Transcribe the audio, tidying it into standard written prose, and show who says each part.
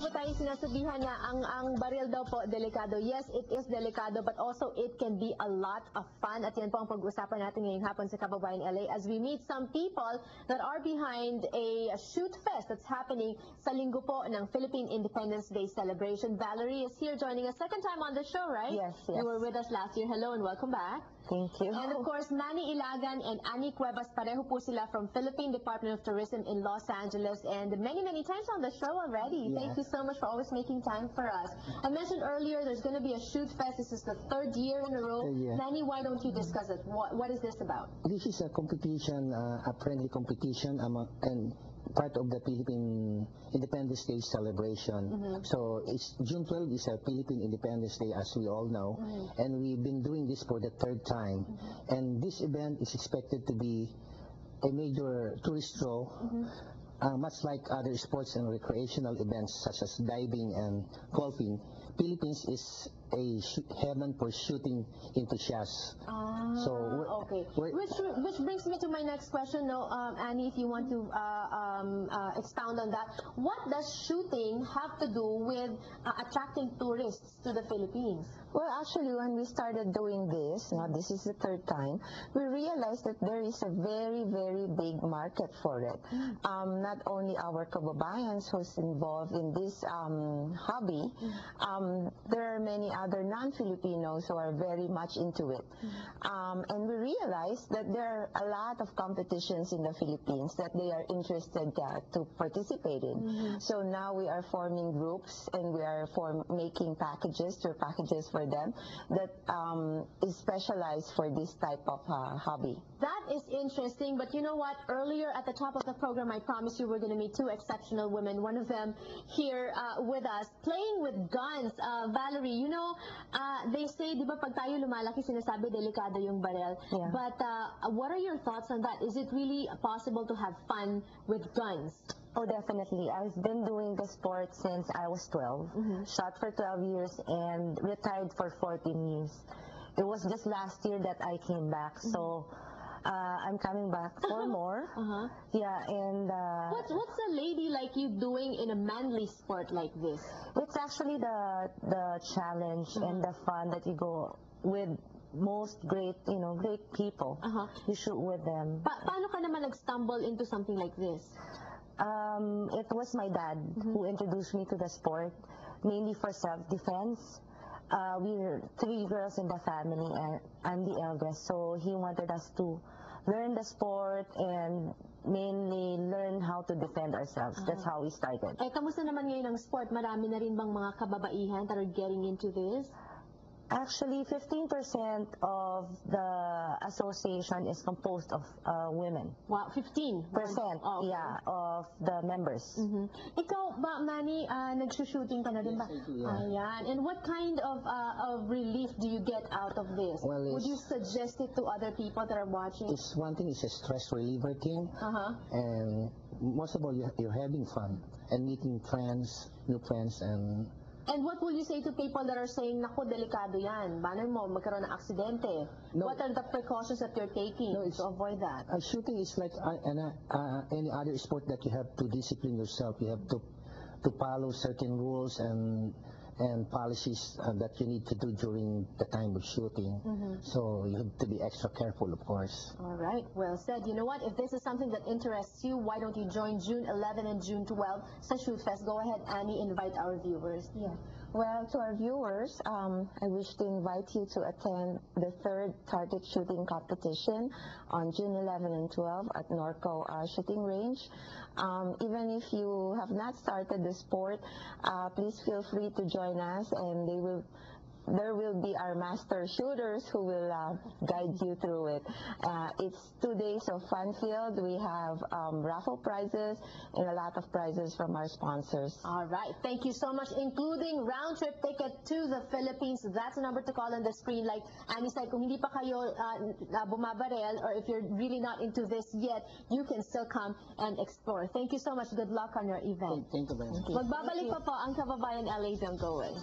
Speaker 1: po tayo sinasabihan na ang baril daw po delikado. Yes, it is delikado, but also it can be a lot of fun. At yan po ang pag-usapan natin ngayong hapon sa Kababayan LA as we meet some people that are behind a shoot fest that's happening sa linggo po ng Philippine Independence Day celebration. Valerie is here joining us second time on the show, right?
Speaker 2: Yes.
Speaker 1: You were with us last year. Hello and welcome back.
Speaker 2: Thank you.
Speaker 1: And of course, Manny Ilagan and Annie Cuevas, pareho po sila from Philippine Department of Tourism in Los Angeles, and many times on the show already.
Speaker 2: Yes.
Speaker 1: Thank you so much for always making time for us. I mentioned earlier there's going to be a shoot fest. This is the third year in a row. Manny, why don't you discuss it? What is this about?
Speaker 3: This is a competition, a friendly competition and part of the Philippine Independence Day celebration. So it's June 12 is a Philippine Independence Day, as we all know, and we've been doing this for the third time. And this event is expected to be a major tourist draw, much like other sports and recreational events such as diving and golfing. Philippines is a heaven for shooting enthusiasts.
Speaker 1: Okay. Which brings me to my next question. No, Annie, if you want to expound on that, what does shooting have to do with attracting tourists to the Philippines?
Speaker 2: Well, actually, when we started doing this, now this is the third time, we realized that there is a very big market for it. Not only our kababayans who's involved in this hobby, there are many other non-Filipinos who are very much into it. And we realized that there are a lot of competitions in the Philippines that they are interested to participate in. So now we are forming groups and we are making tour packages for them that is specialized for this type of hobby.
Speaker 1: That is interesting, but you know what? Earlier at the top of the program, I promised you we're going to meet two exceptional women. One of them here with us, playing with guns. Valerie, you know, they say, di ba, pag tayo lumalaki, sinasabi delikado yung baril.
Speaker 2: Yeah.
Speaker 1: But what are your thoughts on that? Is it really possible to have fun with guns?
Speaker 2: Oh, definitely. I've been doing the sport since I was 12, shot for 12 years and retired for 14 years. It was just last year that I came back, so I'm coming back for more. Yeah, and
Speaker 1: what's a lady like you doing in a manly sport like this?
Speaker 2: It's actually the challenge and the fun that you go with most great people. You shoot with them.
Speaker 1: Paano ka naman nag-stumble into something like this?
Speaker 2: It was my dad who introduced me to the sport, mainly for self-defense. We're 3 girls in the family and I'm the eldest, so he wanted us to learn the sport and mainly learn how to defend ourselves. That's how we started.
Speaker 1: Eh, kamusta naman ngayon ang sport? Marami na rin bang mga kababaihan that are getting into this?
Speaker 2: Actually, 15% of the association is composed of women.
Speaker 1: Wow, 15%?
Speaker 2: Oh, okay. Yeah, of the members.
Speaker 1: Ikaw ba, Manny, nagsushooting ka na din ba?
Speaker 3: Yes, I do, yeah.
Speaker 1: Ayan. And what kind of relief do you get out of this?
Speaker 3: Well,
Speaker 1: would you suggest it to other people that are watching?
Speaker 3: It's one thing, it's a stress reliever thing, and most of all, you're having fun and meeting friends, new friends,
Speaker 1: And what will you say to people that are saying, naku, delikado yan, paano mo magkaroon ng aksidente?
Speaker 3: No.
Speaker 1: What are the precautions that you're taking to avoid that?
Speaker 3: Shooting is like any other sport that you have to discipline yourself. You have to follow certain rules and policies that you need to do during the time of shooting. So you have to be extra careful, of course.
Speaker 1: All right, well said. You know what? If this is something that interests you, why don't you join June 11 and June 12 sa Shoot Fest? Go ahead, Annie, invite our viewers.
Speaker 2: Yeah. Well, to our viewers, I wish to invite you to attend the 3rd target shooting competition on June 11 and 12 at Norco Shooting Range. Even if you have not started the sport, please feel free to join us, and there will be our master shooters who will guide you through it. It's 2 days of fun-filled. We have raffle prizes and a lot of prizes from our sponsors.
Speaker 1: All right. Thank you so much, including round-trip ticket to the Philippines. That's the number to call on the screen. Like Annie said, kung hindi pa kayo bumabarel, or if you're really not into this yet, you can still come and explore. Thank you so much. Good luck on your event.
Speaker 3: Thank you very much.
Speaker 1: Magbabalik pa po ang Kababayan LA. Don't go away.